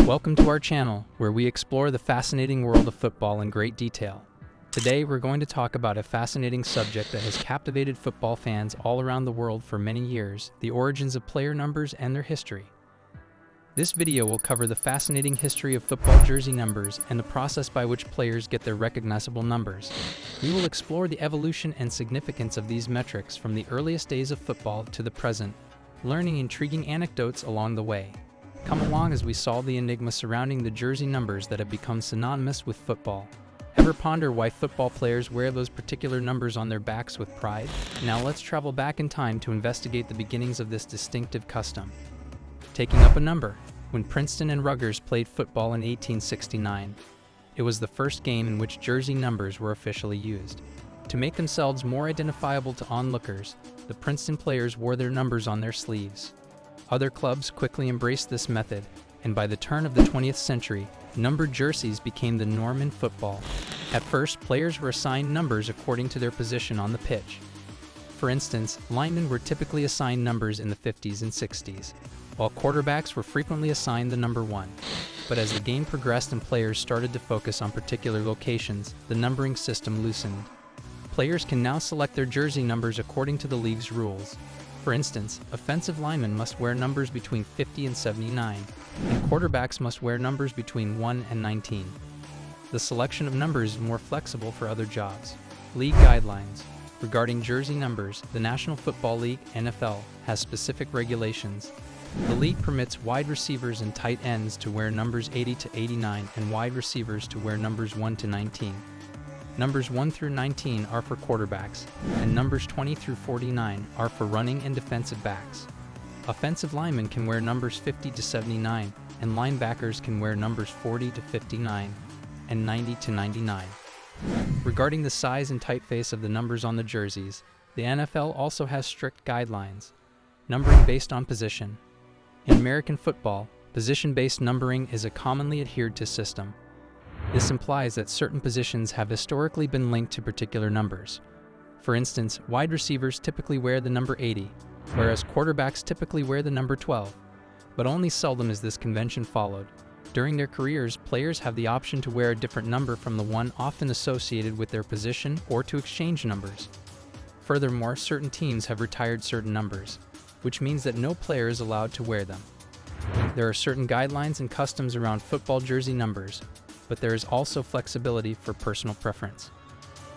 Welcome to our channel, where we explore the fascinating world of football in great detail. Today, we're going to talk about a fascinating subject that has captivated football fans all around the world for many years: the origins of player numbers and their history. This video will cover the fascinating history of football jersey numbers and the process by which players get their recognizable numbers. We will explore the evolution and significance of these metrics from the earliest days of football to the present, learning intriguing anecdotes along the way. Come along as we solve the enigma surrounding the jersey numbers that have become synonymous with football. Ever ponder why football players wear those particular numbers on their backs with pride? Now let's travel back in time to investigate the beginnings of this distinctive custom. Taking up a number. When Princeton and Rutgers played football in 1869, it was the first game in which jersey numbers were officially used. To make themselves more identifiable to onlookers, the Princeton players wore their numbers on their sleeves. Other clubs quickly embraced this method, and by the turn of the 20th century, numbered jerseys became the norm in football. At first, players were assigned numbers according to their position on the pitch. For instance, linemen were typically assigned numbers in the 50s and 60s, while quarterbacks were frequently assigned the number 1. But as the game progressed and players started to focus on particular locations, the numbering system loosened. Players can now select their jersey numbers according to the league's rules. For instance, offensive linemen must wear numbers between 50 and 79, and quarterbacks must wear numbers between 1 and 19. The selection of numbers is more flexible for other jobs. League guidelines. Regarding jersey numbers, the National Football League, NFL, has specific regulations. The league permits wide receivers and tight ends to wear numbers 80 to 89 and wide receivers to wear numbers 1 to 19. Numbers 1 through 19 are for quarterbacks, and numbers 20 through 49 are for running and defensive backs. Offensive linemen can wear numbers 50 to 79, and linebackers can wear numbers 40 to 59 and 90 to 99. Regarding the size and typeface of the numbers on the jerseys, the NFL also has strict guidelines. Numbering based on position. In American football, position-based numbering is a commonly adhered to system. This implies that certain positions have historically been linked to particular numbers. For instance, wide receivers typically wear the number 80, whereas quarterbacks typically wear the number 12. But only seldom is this convention followed. During their careers, players have the option to wear a different number from the one often associated with their position or to exchange numbers. Furthermore, certain teams have retired certain numbers, which means that no player is allowed to wear them. There are certain guidelines and customs around football jersey numbers, but there is also flexibility for personal preference.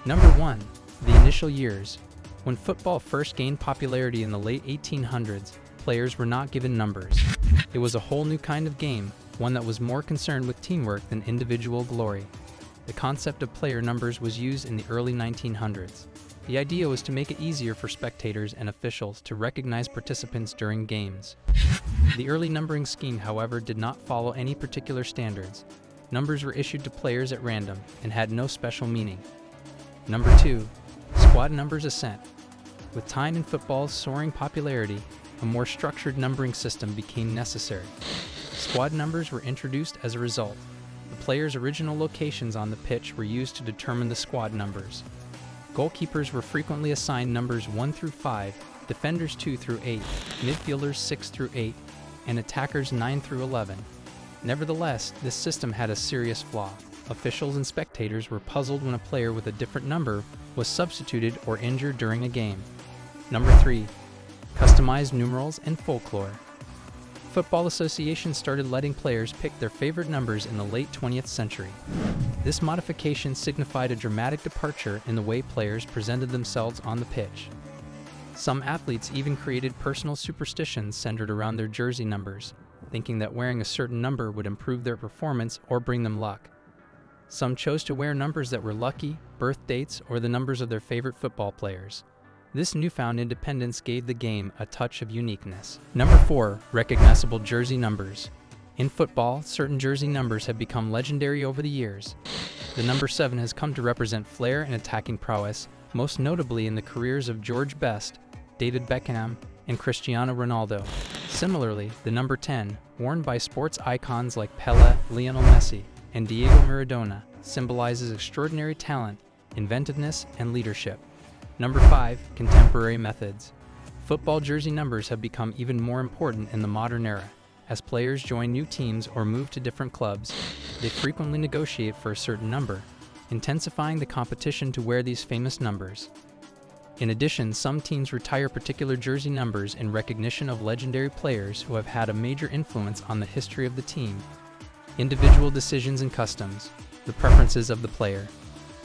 Number 1. The initial years. When football first gained popularity in the late 1800s, players were not given numbers. It was a whole new kind of game, one that was more concerned with teamwork than individual glory. The concept of player numbers was used in the early 1900s. The idea was to make it easier for spectators and officials to recognize participants during games. The early numbering scheme, however, did not follow any particular standards. Numbers were issued to players at random and had no special meaning. Number 2. Squad numbers ascent. With time in football's soaring popularity, a more structured numbering system became necessary. Squad numbers were introduced as a result. The players' original locations on the pitch were used to determine the squad numbers. Goalkeepers were frequently assigned numbers 1 through 5, defenders 2 through 8, midfielders 6 through 8, and attackers 9 through 11. Nevertheless, this system had a serious flaw. Officials and spectators were puzzled when a player with a different number was substituted or injured during a game. Number 3. Customized numerals and folklore. Football associations started letting players pick their favorite numbers in the late 20th century. This modification signified a dramatic departure in the way players presented themselves on the pitch. Some athletes even created personal superstitions centered around their jersey numbers, thinking that wearing a certain number would improve their performance or bring them luck. Some chose to wear numbers that were lucky, birth dates, or the numbers of their favorite football players. This newfound independence gave the game a touch of uniqueness. Number 4. Recognizable jersey numbers. In football, certain jersey numbers have become legendary over the years. The number 7 has come to represent flair and attacking prowess, most notably in the careers of George Best, David Beckham, and Cristiano Ronaldo. Similarly, the number 10, worn by sports icons like Pelé, Lionel Messi, and Diego Maradona, symbolizes extraordinary talent, inventiveness, and leadership. Number 5. Contemporary methods. Football jersey numbers have become even more important in the modern era, As players join new teams or move to different clubs, they frequently negotiate for a certain number, intensifying the competition to wear these famous numbers. In addition, some teams retire particular jersey numbers in recognition of legendary players who have had a major influence on the history of the team. Individual decisions and customs, the preferences of the player.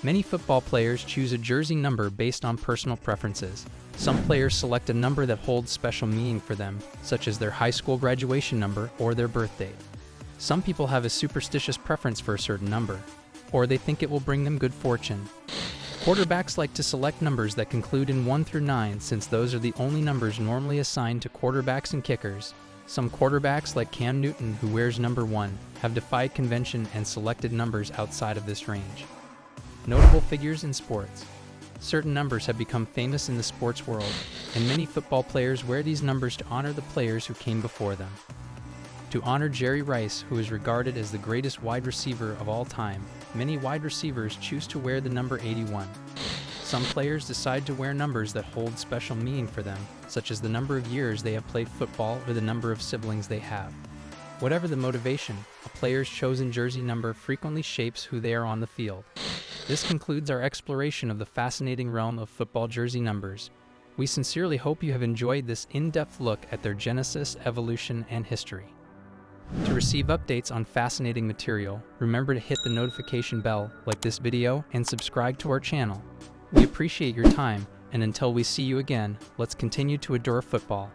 Many football players choose a jersey number based on personal preferences. Some players select a number that holds special meaning for them, such as their high school graduation number or their birth date. Some people have a superstitious preference for a certain number, or they think it will bring them good fortune. Quarterbacks like to select numbers that conclude in 1 through 9 since those are the only numbers normally assigned to quarterbacks and kickers. Some quarterbacks, like Cam Newton, who wears number 1, have defied convention and selected numbers outside of this range. Notable figures in sports. Certain numbers have become famous in the sports world, and many football players wear these numbers to honor the players who came before them. To honor Jerry Rice, who is regarded as the greatest wide receiver of all time, many wide receivers choose to wear the number 81. Some players decide to wear numbers that hold special meaning for them, such as the number of years they have played football or the number of siblings they have. Whatever the motivation, a player's chosen jersey number frequently shapes who they are on the field. This concludes our exploration of the fascinating realm of football jersey numbers. We sincerely hope you have enjoyed this in-depth look at their genesis, evolution, and history. To receive updates on fascinating material, remember to hit the notification bell, like this video, and subscribe to our channel. We appreciate your time, and until we see you again, let's continue to adore football.